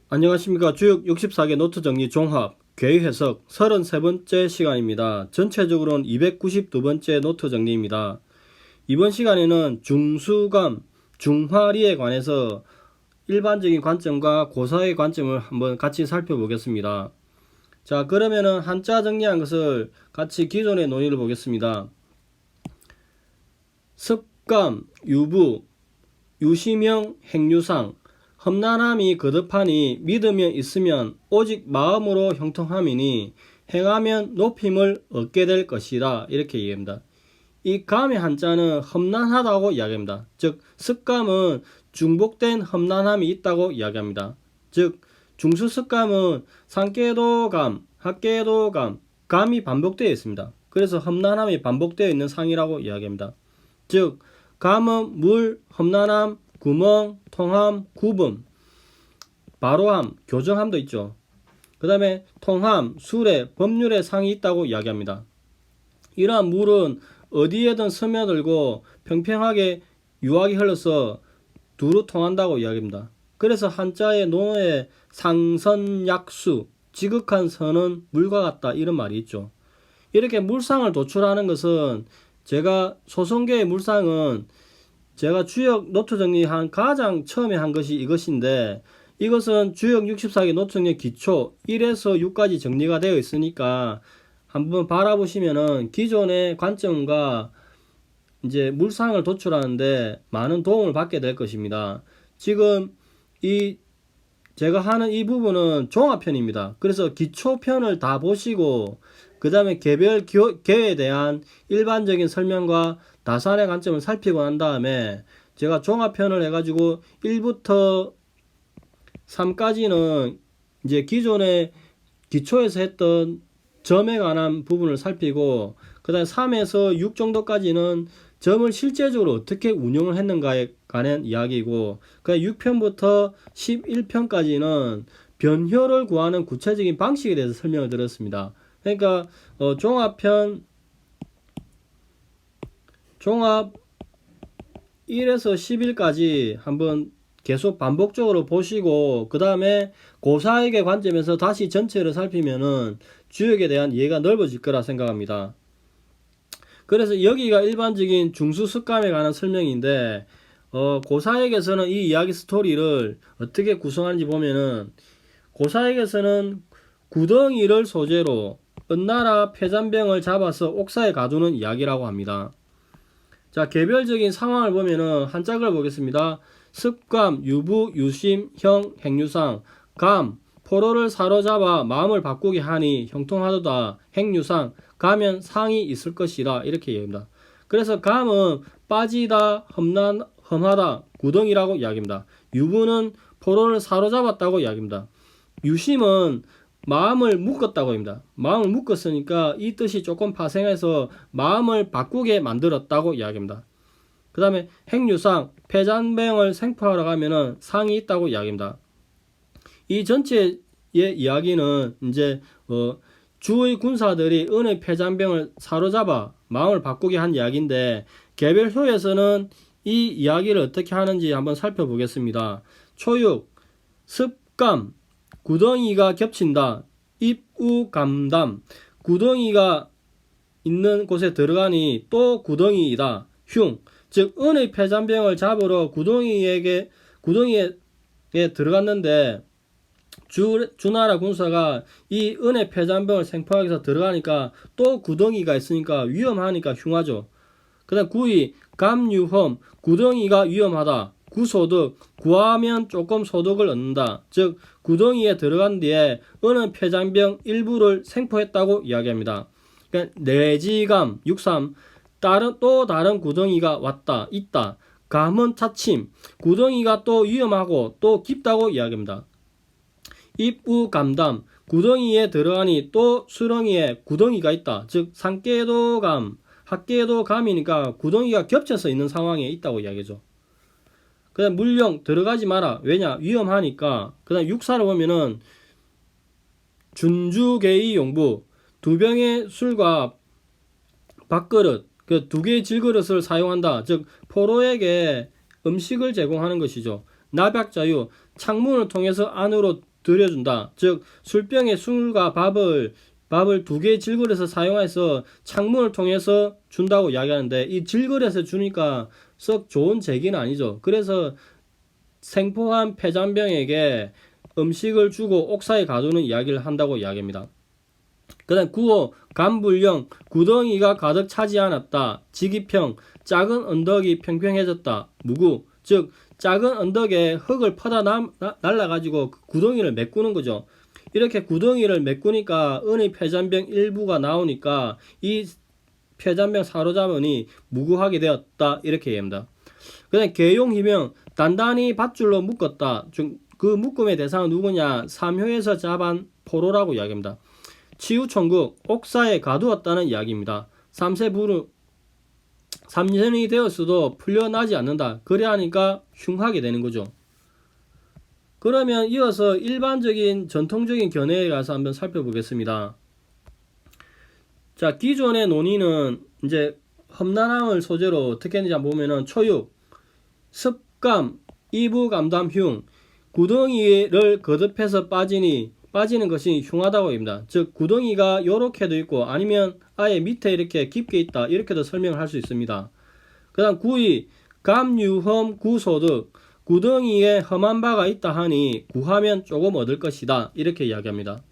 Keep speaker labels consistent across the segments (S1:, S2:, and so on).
S1: 안녕하십니까. 주역 64개 노트 정리 종합 개의 해석 33번째 시간입니다. 전체적으로는 292번째 노트 정리입니다. 이번 시간에는 중수감, 중화리에 관해서 일반적인 관점과 고사의 관점을 한번 같이 살펴보겠습니다. 자, 그러면은 한자 정리한 것을 같이 기존의 논의를 보겠습니다. 습감, 유부, 유시명, 행유상, 험난함이 거듭하니 믿으면 있으면 오직 마음으로 형통함이니 행하면 높임을 얻게 될 것이라 이렇게 얘기합니다. 이 감의 한자는 험난하다고 이야기합니다. 즉 습감은 중복된 험난함이 있다고 이야기합니다. 즉 중수습감은 상계도감, 합계도감, 감이 반복되어 있습니다. 그래서 험난함이 반복되어 있는 상이라고 이야기합니다. 즉 감은 물, 험난함, 구멍, 통함, 구분, 바로함, 교정함도 있죠. 그 다음에 통함, 수레, 법률의 상이 있다고 이야기합니다. 이러한 물은 어디에든 스며들고 평평하게 유하게 흘러서 두루 통한다고 이야기합니다. 그래서 한자의 논어에 상선약수, 지극한 선은 물과 같다 이런 말이 있죠. 이렇게 물상을 도출하는 것은 제가 소송계의 물상은 제가 주역 노트 정리한 가장 처음에 한 것이 이것인데 이것은 주역 64개 노트 정리 기초 1에서 6까지 정리가 되어 있으니까 한번 바라보시면은 기존의 관점과 이제 물상을 도출하는데 많은 도움을 받게 될 것입니다. 지금 이 제가 하는 이 부분은 종합편입니다. 그래서 기초편을 다 보시고 그 다음에 개별 개에 대한 일반적인 설명과 다산의 관점을 살피고 난 다음에 제가 종합편을 해가지고 1부터 3까지는 이제 기존의 기초에서 했던 점에 관한 부분을 살피고 그 다음에 3에서 6 정도까지는 점을 실제적으로 어떻게 운용을 했는가에 관한 이야기고 그 6편부터 11편까지는 변효를 구하는 구체적인 방식에 대해서 설명을 드렸습니다. 그러니까 종합편 종합 1에서 10일까지 한번 계속 반복적으로 보시고 그 다음에 고사에게 관점에서 다시 전체를 살피면은 주역에 대한 이해가 넓어질 거라 생각합니다. 그래서 여기가 일반적인 중수습감에 관한 설명인데 고사에게서는 이 이야기 스토리를 어떻게 구성하는지 보면은 고사에게서는 구덩이를 소재로 은나라 폐잔병을 잡아서 옥사에 가두는 이야기라고 합니다. 자, 개별적인 상황을 보면은 한짝을 보겠습니다. 습감, 유부, 유심, 형, 행유상, 감, 포로를 사로잡아 마음을 바꾸게 하니 형통하도다. 행유상, 가면 상이 있을 것이라 이렇게 얘기합니다. 그래서 감은 빠지다, 험하다, 구덩이라고 이야기합니다. 유부는 포로를 사로잡았다고 이야기합니다. 유심은 마음을 묶었다고 합니다. 마음을 묶었으니까 이 뜻이 조금 파생해서 마음을 바꾸게 만들었다고 이야기합니다. 그 다음에 행유상, 폐잔병을 생포하러 가면은 상이 있다고 이야기합니다. 이 전체의 이야기는 이제 주의 군사들이 은의 폐잔병을 사로잡아 마음을 바꾸게 한 이야기인데 개별효에서는 이 이야기를 어떻게 하는지 한번 살펴보겠습니다. 초육, 습감, 구덩이가 겹친다. 입우감담, 구덩이가 있는 곳에 들어가니 또 구덩이이다. 흉, 즉 은의 폐잔병을 잡으러 구덩이에 들어갔는데 주나라 군사가 이 은의 폐잔병을 생포하기 위해서 들어가니까 또 구덩이가 있으니까 위험하니까 흉하죠. 그 다음 구이, 감유험, 구덩이가 위험하다. 구소득, 구하면 조금 소득을 얻는다. 즉 구덩이에 들어간 뒤에 은은 폐잔병 일부를 생포했다고 이야기합니다. 그러니까 내지감, 63, 또 다른 구덩이가 왔다, 있다. 감은 차침, 구덩이가 또 위험하고 또 깊다고 이야기합니다. 입우감담, 구덩이에 들어가니 또 수렁이에 구덩이가 있다. 즉 상계도감, 합계도감이니까 구덩이가 겹쳐서 있는 상황에 있다고 이야기죠. 그 다음 물령 들어가지 마라. 왜냐? 위험하니까. 그 다음 육사를 보면은 준주개의 용부, 두 병의 술과 밥그릇, 그 두 개의 질그릇을 사용한다. 즉 포로에게 음식을 제공하는 것이죠. nap약자유, 창문을 통해서 안으로 들여준다. 즉 술병에 술과 밥을 2개의 질그릇에서 사용해서 창문을 통해서 준다고 이야기하는데, 이 질그릇에 주니까 썩 좋은 제기는 아니죠. 그래서 생포한 폐잔병에게 음식을 주고 옥사에 가두는 이야기를 한다고 이야기합니다. 그 다음 9호 간불령 구덩이가 가득 차지 않았다. 지기평 작은 언덕이 평평해졌다. 무구 즉 작은 언덕에 흙을 퍼다 날라가지고 구덩이를 메꾸는 거죠. 이렇게 구덩이를 메꾸니까 은의 폐잔병 일부가 나오니까 이 폐잔병 사로잡으니 무구하게 되었다. 이렇게 얘기합니다. 그 다음 계용희명 단단히 밧줄로 묶었다. 그 묶음의 대상은 누구냐? 삼효에서 잡은 포로라고 이야기합니다. 치우천국 옥사에 가두었다는 이야기입니다. 3년이 되었어도 풀려나지 않는다. 그래 하니까 흉하게 되는 거죠. 그러면 이어서 일반적인 전통적인 견해에 가서 한번 살펴보겠습니다. 자, 기존의 논의는 이제 험난함을 소재로 어떻게 했는지 한번 보면은 초육, 습감, 이부감담, 흉, 구덩이를 거듭해서 빠지는 것이 흉하다고 합니다. 즉 구덩이가 요렇게도 있고 아니면 아예 밑에 이렇게 깊게 있다 이렇게도 설명을 할 수 있습니다. 그 다음 9위 감유험 구소득 구덩이에 험한 바가 있다 하니 구하면 조금 얻을 것이다 이렇게 이야기합니다.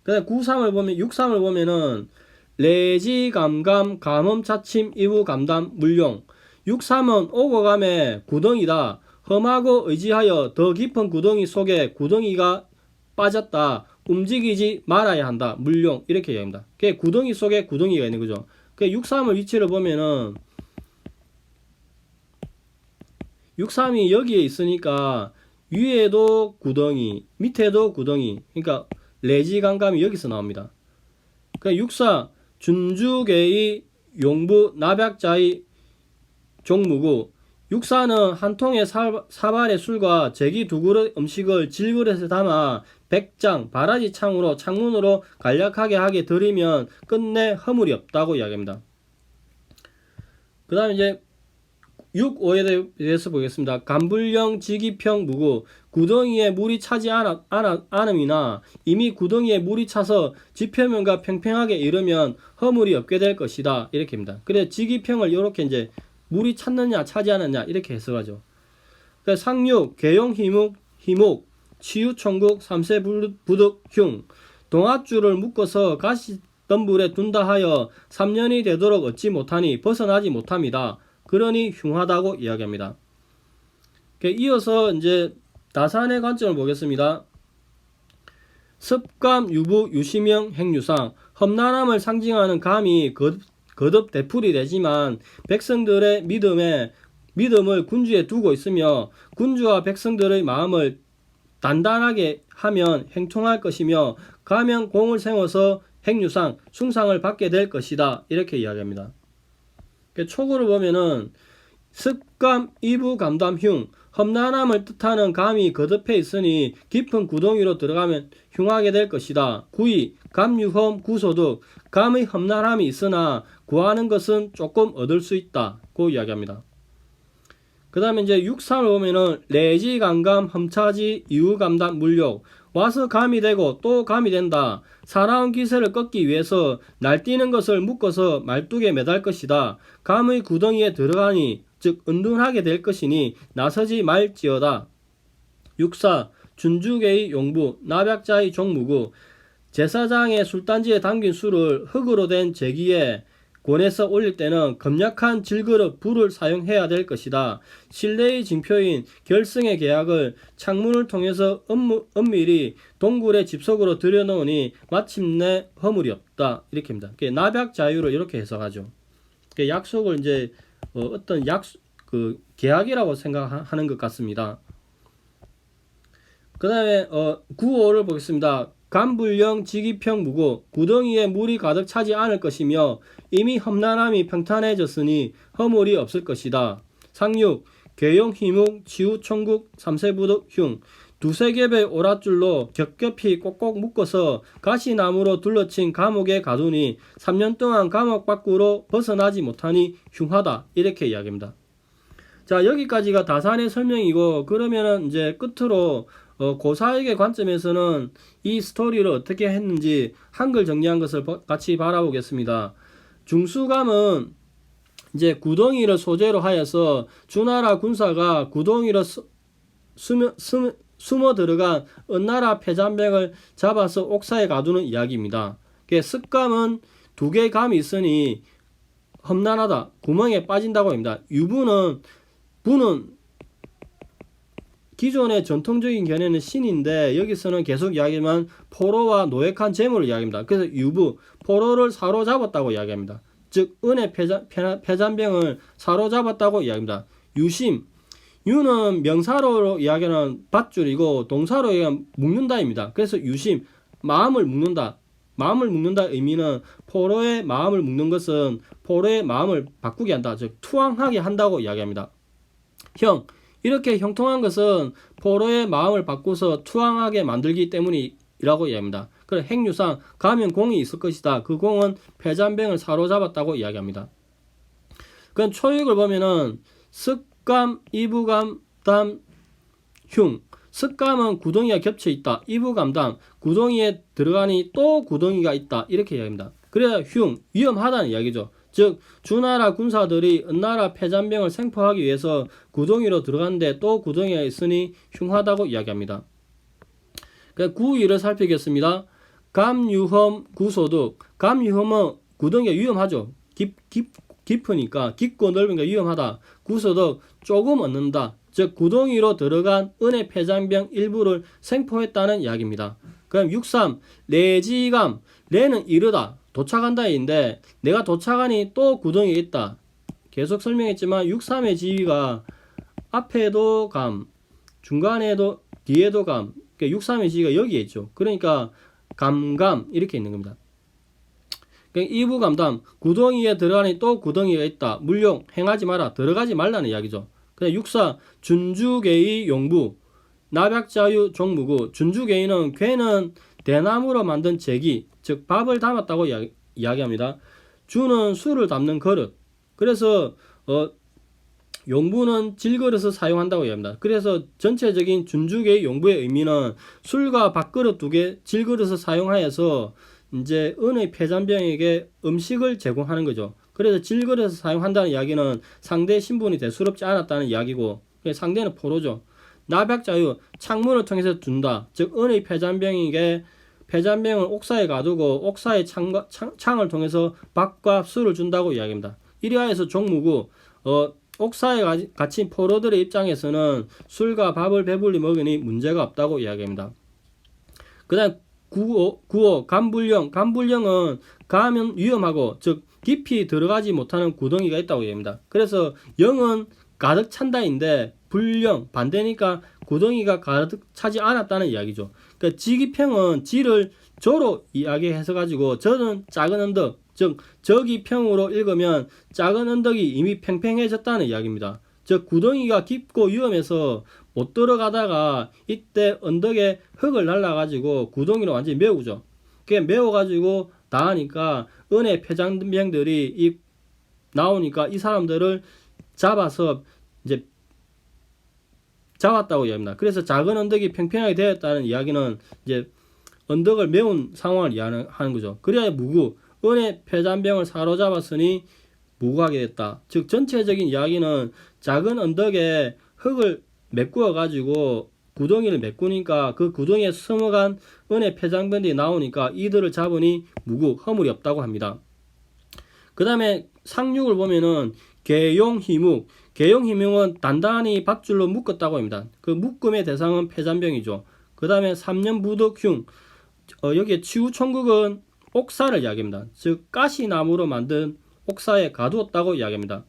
S1: 그 다음 63을 보면은 레지감감 감험차침 이부감담 물용 63은 오고 감에 구덩이다. 험하고 의지하여 더 깊은 구덩이 속에 구덩이가 빠졌다. 움직이지 말아야 한다. 물용 이렇게 얘기합니다. 그게 구덩이 속에 구덩이가 있는 거죠. 그 63의 위치를 보면은 63이 여기에 있으니까 위에도 구덩이, 밑에도 구덩이. 그러니까 레지 감감이 여기서 나옵니다. 그러니까 64 준주계의 용부 나백자의 종무구 64는 한 통의 사발의 술과 제기 2그릇 음식을 질그릇에 담아 백장 바라지 창문으로 간략하게 하게 들이면 끝내 허물이 없다고 이야기합니다. 그 다음에 이제 6호에 대해서 보겠습니다. 간불령 지기평 무구 구덩이에 물이 차지 않음이나 이미 구덩이에 물이 차서 지표면과 평평하게 이르면 허물이 없게 될 것이다 이렇게입니다. 그래서 지기평을 이렇게 이제 물이 찼느냐 차지 않았냐 이렇게 해석하죠. 그래서 상육 개용 희목 치유천국 삼세부득 흉 동아줄을 묶어서 가시덤불에 둔다 하여 3년이 되도록 얻지 못하니 벗어나지 못합니다. 그러니 흉하다고 이야기합니다. 이어서 이제 다산의 관점을 보겠습니다. 습감 유부 유시명 행유상 험난함을 상징하는 감이 거듭 되풀이 되지만 백성들의 믿음을 군주에 두고 있으며 군주와 백성들의 마음을 단단하게 하면 행통할 것이며 가면 공을 세워서 행유상 숭상을 받게 될 것이다 이렇게 이야기합니다. 초구를 보면은 습감 이부 감담 흉 험난함을 뜻하는 감이 거듭해 있으니 깊은 구덩이로 들어가면 흉하게 될 것이다. 9위 감유험 구소득 감의 험난함이 있으나 구하는 것은 조금 얻을 수 있다 고 이야기합니다. 그 다음에 이제 63을 보면은 레지 감감 험차지 이후 감담 물욕 와서 감이 되고 또 감이 된다. 사나운 기세를 꺾기 위해서 날뛰는 것을 묶어서 말뚝에 매달 것이다. 감의 구덩이에 들어가니 즉 은둔하게 될 것이니 나서지 말지어다. 64 준주계의 용부 나백자의 종무구 제사장의 술단지에 담긴 술을 흙으로 된 제기에 권해서 올릴 때는 검약한 질그릇 불을 사용해야 될 것이다. 신뢰의 징표인 결승의 계약을 창문을 통해서 은밀히 동굴의 집속으로 들여놓으니 마침내 허물이 없다. 이렇게 합니다. 나백 자유를 이렇게 해석하죠. 약속을 이제 어떤 계약이라고 생각하는 것 같습니다. 그 다음에 9호를 보겠습니다. 간불령 지기평 무고 구덩이에 물이 가득 차지 않을 것이며 이미 험난함이 평탄해졌으니 허물이 없을 것이다. 상육 계용 희묵 치우천국 삼세부득 흉 두세 겹의 오랏줄로 겹겹이 꼭꼭 묶어서 가시나무로 둘러친 감옥에 가두니 3년 동안 감옥 밖으로 벗어나지 못하니 흉하다 이렇게 이야기합니다. 자 여기까지가 다산의 설명이고 그러면은 이제 끝으로 고사역의 관점에서는 이 스토리를 어떻게 했는지 한글 정리한 것을 같이 바라보겠습니다. 중수감은 이제 구덩이를 소재로 하여서 주나라 군사가 구덩이로 숨어 들어간 은나라 패잔병을 잡아서 옥사에 가두는 이야기입니다. 습감은 두 개의 감이 있으니 험난하다, 구멍에 빠진다고 합니다. 유부는, 부는 기존의 전통적인 견해는 신인데 여기서는 계속 이야기하면 포로와 노획한 재물을 이야기합니다. 그래서 유부, 포로를 사로잡았다고 이야기합니다. 즉 은의 패잔병을 사로잡았다고 이야기합니다. 유심, 유는 명사로 이야기하는 밧줄이고 동사로 이야기하면 묶는다입니다. 그래서 유심, 마음을 묶는다. 마음을 묶는다 의미는 포로의 마음을 묶는 것은 포로의 마음을 바꾸게 한다. 즉 투항하게 한다고 이야기합니다. 형, 이렇게 형통한 것은 포로의 마음을 바꾸서 투항하게 만들기 때문이라고 이야기합니다. 그래 행유상 가면 공이 있을 것이다. 그 공은 패잔병을 사로잡았다고 이야기합니다. 그럼 초육을 보면은 습감, 이부감, 담, 흉. 습감은 구덩이가 겹쳐 있다. 이부감담, 구덩이에 들어가니 또 구덩이가 있다. 이렇게 이야기합니다. 그래야 흉, 위험하다는 이야기죠. 즉 주나라 군사들이 은나라 패잔병을 생포하기 위해서 구덩이로 들어갔는데 또 구덩이가 있으니 흉하다고 이야기합니다. 구위를 살피겠습니다. 감유험, 구소득. 감유험은 구덩이가 위험하죠. 깊으니까, 깊고 넓으니까 위험하다. 구소득, 조금 얻는다. 즉 구덩이로 들어간 은의 패잔병 일부를 생포했다는 이야기입니다. 그럼 63, 레지감. 레는 이르다, 도착한다인데 내가 도착하니 또 구덩이에 있다. 계속 설명했지만 63의 지위가 앞에도 감, 중간에도 뒤에도 감. 그러니까 63의 지위가 여기에 있죠. 그러니까 감감 이렇게 있는 겁니다. 그러니까 이부감담, 구덩이에 들어가니 또 구덩이가 있다. 물용, 행하지 마라, 들어가지 말라는 이야기죠. 그다음 64, 준주계의 용부, 나백자유 종무구. 준주계의는 괴는 대나무로 만든 제기, 즉 밥을 담았다고 이야기합니다. 주는 술을 담는 그릇. 그래서 용부는 질그릇을 사용한다고 이야기합니다. 그래서 전체적인 준주계의 용부의 의미는 술과 밥그릇 두 개, 질그릇을 사용하여서 이제 은의 패잔병에게 음식을 제공하는 거죠. 그래서 질그릇을 사용한다는 이야기는 상대 신분이 대수롭지 않았다는 이야기고, 상대는 포로죠. 나백자유, 창문을 통해서 준다. 즉 은의 패잔병에게 패잔병을 옥사에 가두고 옥사의 창을 통해서 밥과 술을 준다고 이야기합니다. 이리하여서 종무구, 옥사에 갇힌 포로들의 입장에서는 술과 밥을 배불리 먹으니 문제가 없다고 이야기합니다. 그 다음 9호 감불령. 감불령은 감은 위험하고 즉 깊이 들어가지 못하는 구덩이가 있다고 얘기합니다. 그래서 영은 가득 찬다인데 불령 반대니까 구덩이가 가득 차지 않았다는 이야기죠. 그러니까 지기평은 지를 조로 이야기해서 가지고 저는 작은 언덕, 즉 저기 평으로 읽으면 작은 언덕이 이미 팽팽해졌다는 이야기입니다. 즉 구덩이가 깊고 위험해서 못 들어가다가 이때 언덕에 흙을 날라가지고 구덩이로 완전히 메우죠. 그게 메워가지고 나으니까 은의 패잔병들이 나오니까 이 사람들을 잡아서 이제 잡았다고 이야기합니다. 그래서 작은 언덕이 평평하게 되었다는 이야기는 이제 언덕을 메운 상황을 이야기하는 거죠. 그래야 무구, 은의 패잔병을 사로잡았으니 무구하게 됐다. 즉 전체적인 이야기는 작은 언덕에 흙을 메꾸어 가지고 구덩이를 메꾸니까 그 구덩이에 숨어간 은의 패잔병들이 나오니까 이들을 잡으니 무구, 허물이 없다고 합니다. 그 다음에 상륙을 보면은 개용희묵, 개용희묵은 단단히 밧줄로 묶었다고 합니다. 그 묶음의 대상은 패잔병이죠. 그 다음에 3년 부득흉, 여기에 치우총국은 옥사를 이야기합니다. 즉 가시나무로 만든 옥사에 가두었다고 이야기합니다.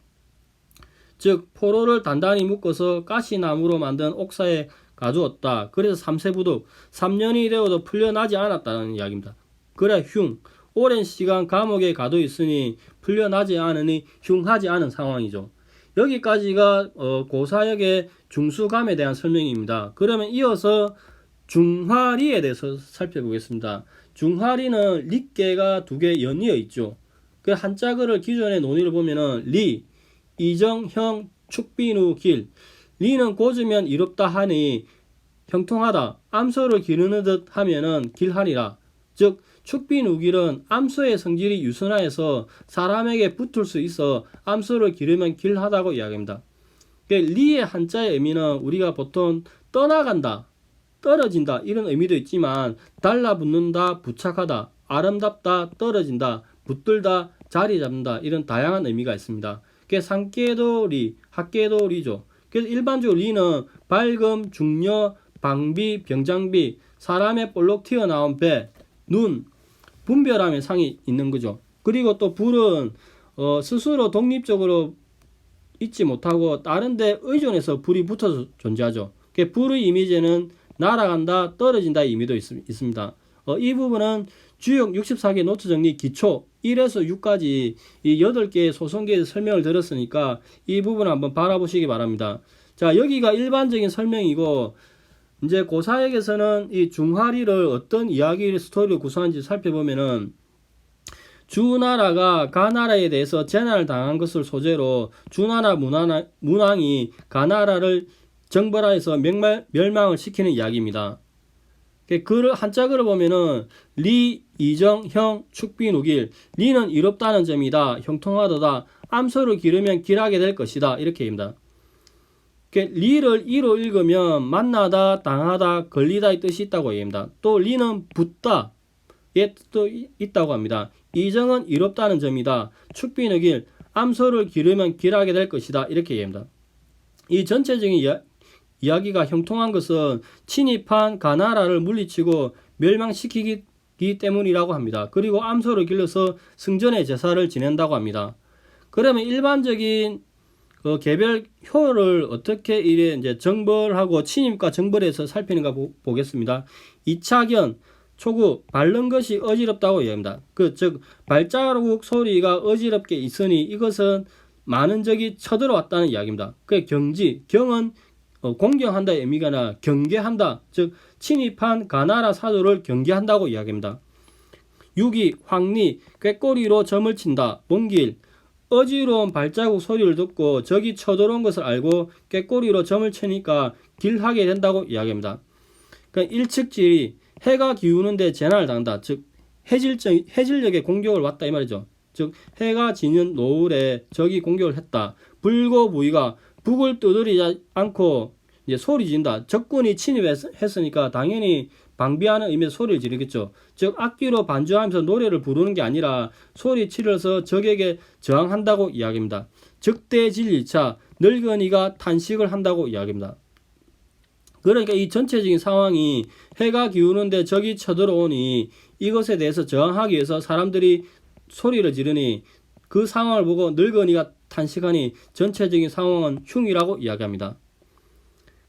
S1: 즉 포로를 단단히 묶어서 가시나무로 만든 옥사에 가두었다. 그래서 3세부득, 3년이 되어도 풀려나지 않았다는 이야기입니다. 그래 흉, 오랜 시간 감옥에 가둬 있으니 풀려나지 않으니 흉하지 않은 상황이죠. 여기까지가 고사역의 중수감에 대한 설명입니다. 그러면 이어서 중화리에 대해서 살펴보겠습니다. 중화리는 리께가 두 개 연이어 있죠. 그 한자글을 기존의 논의를 보면은 리, 이정, 형, 축빈 후 길. 리는 고즈면 이롭다 하니 형통하다, 암소를 기르는 듯 하면은 길하니라. 즉 축비누길은 암소의 성질이 유순하여서 사람에게 붙을 수 있어 암소를 기르면 길하다고 이야기합니다. 리의 한자의 의미는 우리가 보통 떠나간다, 떨어진다 이런 의미도 있지만 달라붙는다, 부착하다, 아름답다, 떨어진다, 붙들다, 자리 잡는다 이런 다양한 의미가 있습니다. 상깨도리, 학깨도리죠. 그래서 일반적으로 리는 밝음, 중녀, 방비, 병장비, 사람의 볼록 튀어나온 배, 눈, 분별함의 상이 있는 거죠. 그리고 또 불은 스스로 독립적으로 있지 못하고 다른 데 의존해서 불이 붙어서 존재하죠. 불의 이미지는 날아간다, 떨어진다 의미도 있습니다. 이 부분은 주역 64개 노트 정리 기초 1에서 6까지 이 8개의 소성계의 설명을 들었으니까 이 부분을 한번 바라보시기 바랍니다. 자, 여기가 일반적인 설명이고 이제 고사역에서는 이 중화리를 어떤 이야기 스토리를 구성하는지 살펴보면은 주나라가 가나라에 대해서 재난을 당한 것을 소재로 주나라 문왕이 가나라를 정벌하여서 멸망을 시키는 이야기입니다. 그 한자글을 보면은 리, 이정, 형, 축비, 누길. 리는 이롭다는 점이다. 형통하다. 암소를 기르면 길하게 될 것이다. 이렇게 입니다. 리를 이로 읽으면 만나다, 당하다, 걸리다 이 뜻이 있다고 얘기합니다. 또 리는 붙다 의 뜻도 있다고 합니다. 이정은 이롭다는 점이다. 축비, 누길. 암소를 기르면 길하게 될 것이다. 이렇게 얘기합니다. 이 전체적인 이야기가 형통한 것은 침입한 가나라를 물리치고 멸망시키기 때문이라고 합니다. 그리고 암소를 길러서 승전의 제사를 지낸다고 합니다. 그러면 일반적인 개별 효를 어떻게 이제 정벌하고 침입과 정벌에서 살피는가 보겠습니다. 2차견 초구 밟는 것이 어지럽다고 이야기합니다. 즉 발자국 소리가 어지럽게 있으니 이것은 많은 적이 쳐들어왔다는 이야기입니다. 경지, 경은 공경한다 의미가 아니라 경계한다, 즉 침입한 가나라 사도를 경계한다고 이야기합니다. 6이 황리, 꾀꼬리로 점을 친다. 본길, 어지러운 발자국 소리를 듣고 적이 쳐들어온 것을 알고 꾀꼬리로 점을 치니까 길하게 된다고 이야기합니다. 일측지리, 해가 기우는데 재난을 당한다. 즉 해질녘에 공격을 왔다 이 말이죠. 즉 해가 지는 노을에 적이 공격을 했다. 불고부위가 북을 두드리지 않고 이제 소리 지른다. 적군이 침입했으니까 당연히 방비하는 의미에서 소리를 지르겠죠. 즉 악기로 반주하면서 노래를 부르는 게 아니라 소리 치러서 적에게 저항한다고 이야기합니다. 적대진리차, 늙은이가 탄식을 한다고 이야기합니다. 그러니까 이 전체적인 상황이 해가 기우는데 적이 쳐들어오니 이것에 대해서 저항하기 위해서 사람들이 소리를 지르니 그 상황을 보고 늙은이가 탄식하니 전체적인 상황은 흉이라고 이야기합니다.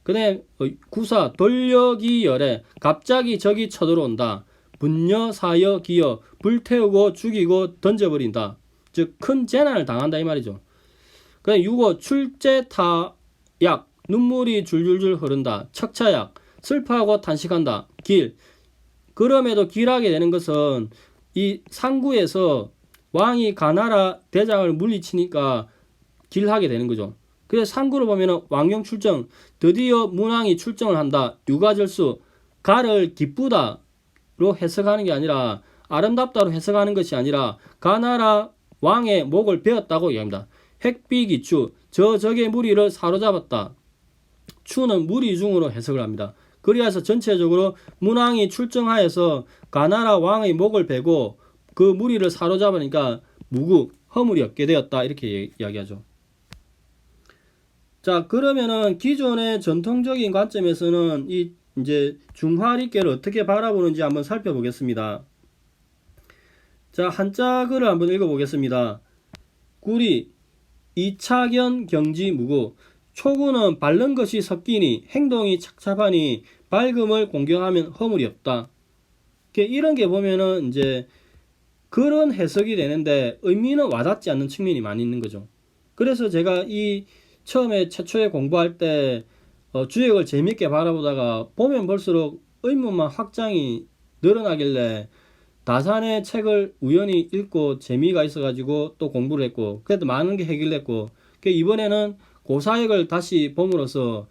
S1: 그 다음에 구사, 돌려기 열에 갑자기 적이 쳐들어온다. 분여, 사여, 기여, 불태우고 죽이고 던져버린다. 즉 큰 재난을 당한다 이 말이죠. 그 다음에 6호, 출제타약, 눈물이 줄줄줄 흐른다. 척차약, 슬퍼하고 탄식한다. 길, 그럼에도 길하게 되는 것은 이 상구에서 왕이 가나라 대장을 물리치니까 길하게 되는 거죠. 그래서 상구를 보면 왕령 출정, 드디어 문왕이 출정을 한다. 유가절수, 가를 기쁘다로 해석하는 게 아니라 아름답다로 해석하는 것이 아니라 가나라 왕의 목을 베었다고 이야기합니다. 핵비기추, 적의 무리를 사로잡았다. 추는 무리 중으로 해석을 합니다. 그리하여서 전체적으로 문왕이 출정하여서 가나라 왕의 목을 베고 그 무리를 사로잡으니까 무국, 허물이 없게 되었다 이렇게 이야기하죠. 자, 그러면은 기존의 전통적인 관점에서는 이 이제 중화리께를 어떻게 바라보는지 한번 살펴보겠습니다. 자, 한자 글을 한번 읽어보겠습니다. 구리, 이차견 경지 무구. 초구는 바른 것이 섞이니 행동이 착잡하니 밝음을 공경하면 허물이 없다. 이런 게 보면은 이제 그런 해석이 되는데 의미는 와닿지 않는 측면이 많이 있는 거죠. 그래서 제가 이 처음에 최초에 공부할 때 주역을 재밌게 바라보다가 보면 볼수록 의문만 확장이 늘어나길래 다산의 책을 우연히 읽고 재미가 있어가지고 또 공부를 했고 그래도 많은 게 해결됐고 이번에는 고사역을 다시 봄으로써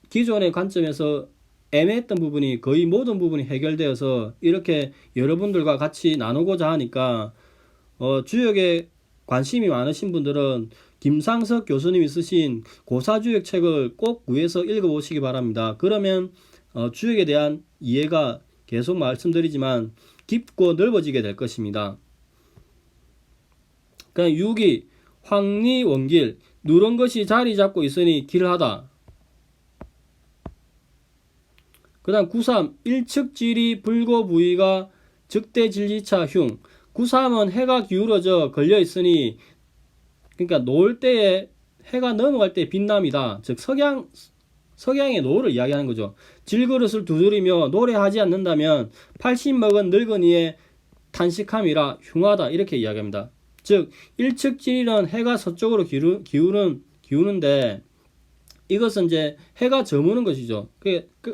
S1: 기존의 관점에서 애매했던 부분이 거의 모든 부분이 해결되어서 이렇게 여러분들과 같이 나누고자 하니까 주역에 관심이 많으신 분들은 김상석 교수님이 쓰신 고사주역 책을 꼭 구해서 읽어보시기 바랍니다. 그러면 주역에 대한 이해가 계속 말씀드리지만 깊고 넓어지게 될 것입니다. 그냥 6위 황리 원길 누런 것이 자리 잡고 있으니 길하다. 그 다음 9.3 일측지리 불고부위가 즉대진리차 흉 9.3은 해가 기울어져 걸려있으니 그러니까 노을 때에 해가 넘어갈 때 빛남이다. 즉 석양의 노을을 이야기하는 거죠. 질그릇을 두드리며 노래하지 않는다면 80 먹은 늙은이의 탄식함이라 흉하다 이렇게 이야기합니다. 즉 일측지리는 해가 서쪽으로 기우는데 이것은 이제 해가 저무는 것이죠.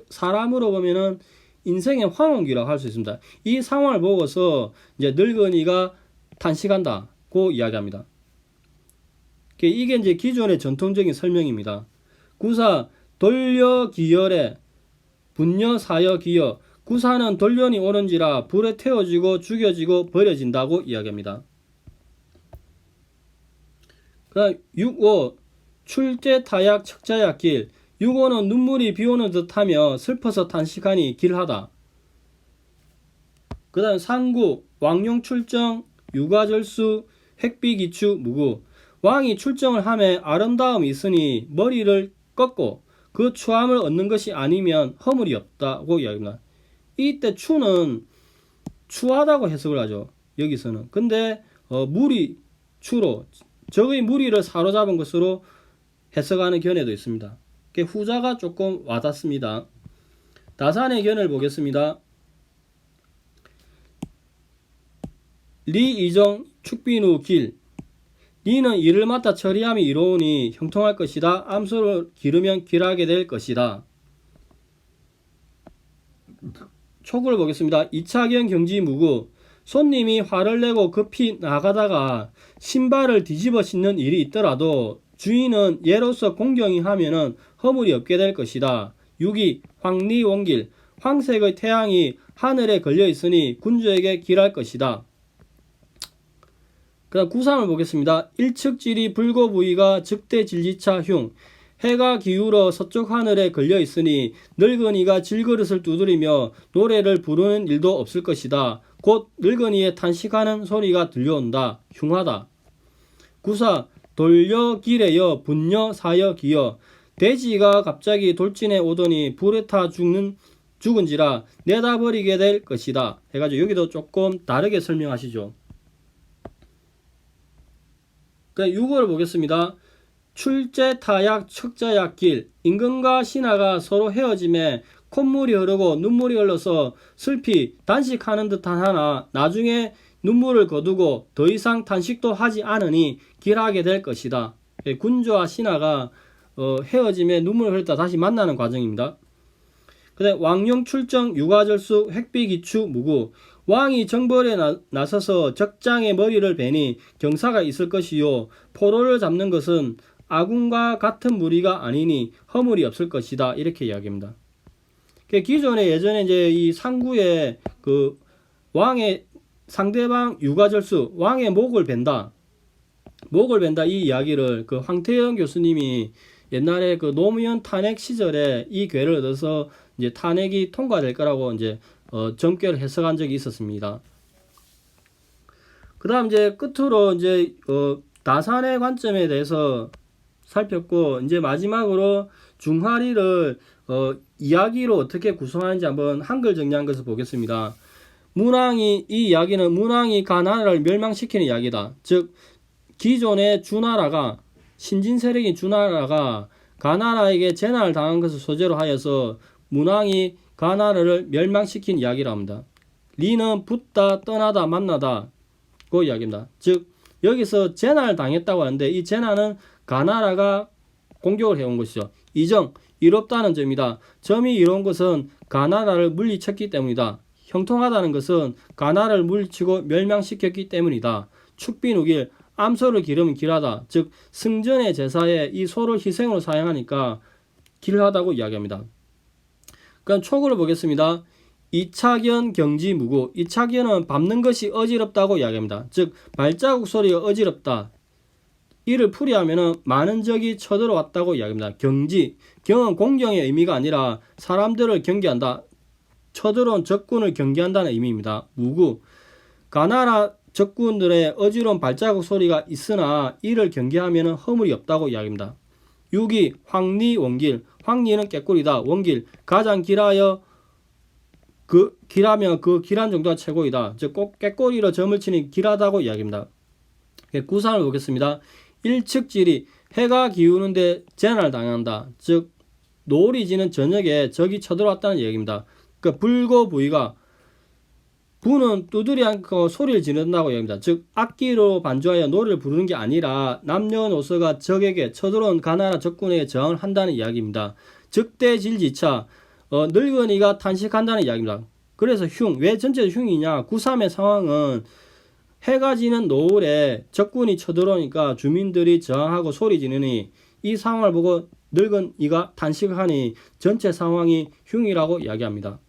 S1: 사람으로 보면은 인생의 황혼기라고 할 수 있습니다. 이 상황을 보고서 이제 늙은이가 탄식한다고 이야기합니다. 이게 이제 기존의 전통적인 설명입니다. 9.4 돌려 기열에 분녀 사여 기여 9.4는 돌련이 오는지라 불에 태워지고 죽여지고 버려진다고 이야기합니다. 그 다음 6.5 출제 타약 척자약 길 6.5는 눈물이 비오는 듯하며 슬퍼서 탄식하니 길하다. 그 다음 3.9 왕용 출정 유가절수 획비기추 무구 왕이 출정을 하며 아름다움이 있으니 머리를 꺾고 그 추함을 얻는 것이 아니면 허물이 없다고 이야기합니다. 이때 추는 추하다고 해석을 하죠. 여기서는. 근데 무리 추로 적의 무리를 사로잡은 것으로 해석하는 견해도 있습니다. 후자가 조금 와닿습니다. 다산의 견해를 보겠습니다. 리 이정 축빈후 길 리는 일을 맡아 처리함이 이로우니 형통할 것이다. 암소를 기르면 길하게 될 것이다. 촉을 보겠습니다. 이차경 경지무구 손님이 화를 내고 급히 나가다가 신발을 뒤집어 신는 일이 있더라도 주인은 예로서 공경히 하면은 허물이 없게 될 것이다. 6위 황리원길 황색의 태양이 하늘에 걸려 있으니 군주에게 길할 것이다. 그 다음 9.3을 보겠습니다. 일측지리 불고부위가 즉대진리차 흉 해가 기울어 서쪽 하늘에 걸려 있으니 늙은이가 질그릇을 두드리며 노래를 부르는 일도 없을 것이다. 곧 늙은이의 탄식하는 소리가 들려온다. 흉하다. 9.4 돌려 기래여 분녀 사여 기여 돼지가 갑자기 돌진해 오더니 불에 타 죽은지라 내다버리게 될 것이다. 해가지고 여기도 조금 다르게 설명하시죠. 6월 보겠습니다. 출제 타약 척자약 길 임금과 신하가 서로 헤어짐에 콧물이 흐르고 눈물이 흘러서 슬피 단식하는 듯한 하나 나중에 눈물을 거두고 더 이상 탄식도 하지 않으니 길하게 될 것이다. 군주와 신하가 헤어짐에 눈물을 흘렸다 다시 만나는 과정입니다. 그다음 왕용 출정 유가절수 획비기추 무구 왕이 정벌에 나서서 적장의 머리를 베니 경사가 있을 것이요 포로를 잡는 것은 아군과 같은 무리가 아니니 허물이 없을 것이다. 이렇게 이야기합니다. 기존에 예전에 이제 이 상구에 그 왕의 상대방 유가절수 왕의 목을 벤다 이 이야기를 그 황태영 교수님이 옛날에 그 노무현 탄핵 시절에 이 괴를 얻어서 이제 탄핵이 통과될 거라고 이제 정결 해석한 적이 있었습니다. 그 다음 이제 끝으로 이제 다산의 관점에 대해서 살폈고 이제 마지막으로 중화리를 이야기로 어떻게 구성하는지 한번 한글 정리한 것을 보겠습니다. 이 이야기는 문왕이 가나라를 멸망시키는 이야기다. 즉 기존의 주나라가 신진 세력인 주나라가 가나라에게 재난을 당한 것을 소재로 하여서 문왕이 가나라를 멸망시킨 이야기라 합니다. 리는 붙다 떠나다 만나다 그 이야기입니다. 즉 여기서 재난을 당했다고 하는데 이 재난은 가나라가 공격을 해온 것이죠. 이정 이롭다는 점이다. 점이 이로운 것은 가나라를 물리쳤기 때문이다. 형통하다는 것은 가나라를 물리치고 멸망시켰기 때문이다. 축빈우길 암소를 기르면 길하다. 즉 승전의 제사에 이 소를 희생으로 사용하니까 길하다고 이야기합니다. 그럼 초구를 보겠습니다. 이차견 경지무구. 이차견은 밟는 것이 어지럽다고 이야기합니다. 즉 발자국 소리가 어지럽다. 이를 풀이하면 많은 적이 쳐들어왔다고 이야기합니다. 경지. 경은 공경의 의미가 아니라 사람들을 경계한다. 쳐들어온 적군을 경계한다는 의미입니다. 무구. 가나라 적군들의 어지러운 발자국 소리가 있으나 이를 경계하면 허물이 없다고 이야기합니다. 6이 황리 원길. 황리는 꾀꼬리다. 원길. 가장 길하여 길하면 그 길한 정도가 최고이다. 즉 꼭 꾀꼬리로 점을 치니 길하다고 이야기합니다. 9산을 보겠습니다. 일측지리. 해가 기우는데 재난을 당한다. 즉 노을이 지는 저녁에 적이 쳐들어왔다는 얘기입니다. 그 불고 부위가 부는 두드리 않고 소리를 지른다고 이야기합니다. 즉 악기로 반주하여 노래를 부르는 게 아니라 남녀노소가 적에게 쳐들어온 가나라 적군에게 저항을 한다는 이야기입니다. 즉대질지차. 늙은이가 탄식한다는 이야기입니다. 그래서 흉. 왜 전체도 흉이냐. 9.3의 상황은 해가 지는 노을에 적군이 쳐들어오니까 주민들이 저항하고 소리 지르니 이 상황을 보고 늙은이가 탄식하니 전체 상황이 흉이라고 이야기합니다.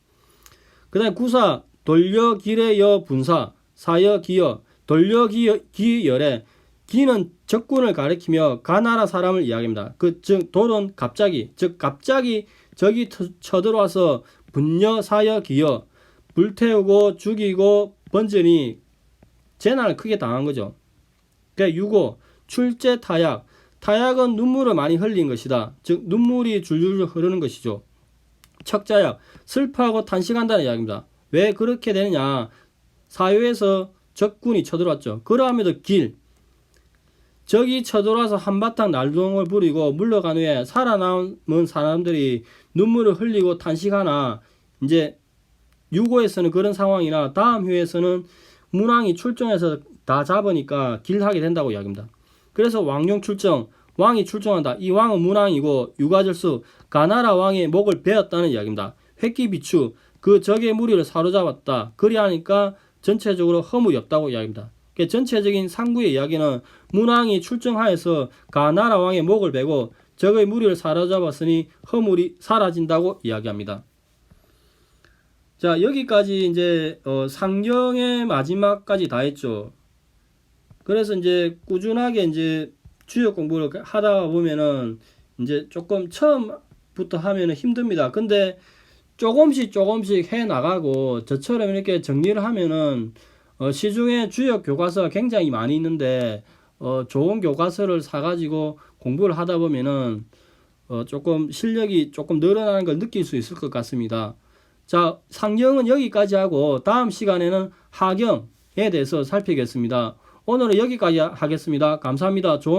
S1: 그 다음에 9.4 돌려기래여 분사. 4여 기여. 돌려기열에 기는 적군을 가리키며 가나라 사람을 이야기합니다. 즉 돌은 갑자기. 즉 갑자기 적이 쳐들어와서 분여 사여 기여. 불태우고 죽이고 번전이 재난을 크게 당한 거죠. 6호 출제 타약. 타약은 눈물을 많이 흘린 것이다. 즉 눈물이 줄줄 흐르는 것이죠. 척자약. 슬퍼하고 탄식한다는 이야기입니다. 왜 그렇게 되느냐. 사유에서 적군이 쳐들어왔죠. 그러함에도 길. 적이 쳐들어와서 한바탕 날동을 부리고 물러간 후에 살아남은 사람들이 눈물을 흘리고 탄식하나 이제 6호에서는 그런 상황이나 다음 회에서는 문왕이 출정해서 다 잡으니까 길하게 된다고 이야기합니다. 그래서 왕용 출정, 왕이 출정한다. 이 왕은 문왕이고 유가절수, 가나라 왕의 목을 베었다는 이야기입니다. 획기비추, 그 적의 무리를 사로잡았다. 그리하니까 전체적으로 허물이 없다고 이야기합니다. 전체적인 상구의 이야기는 문왕이 출정하여서 가나라 왕의 목을 베고 적의 무리를 사로잡았으니 허물이 사라진다고 이야기합니다. 자, 여기까지 이제 상경의 마지막까지 다 했죠. 그래서 이제 꾸준하게 이제 주역 공부를 하다 보면은 이제 조금 처음부터 하면은 힘듭니다. 근데 조금씩 해 나가고 저처럼 이렇게 정리를 하면은 시중에 주역 교과서가 굉장히 많이 있는데 좋은 교과서를 사가지고 공부를 하다 보면은 조금 실력이 조금 늘어나는 걸 느낄 수 있을 것 같습니다. 자, 상경은 여기까지 하고 다음 시간에는 하경에 대해서 살피겠습니다. 오늘은 여기까지 하겠습니다. 감사합니다. 좋은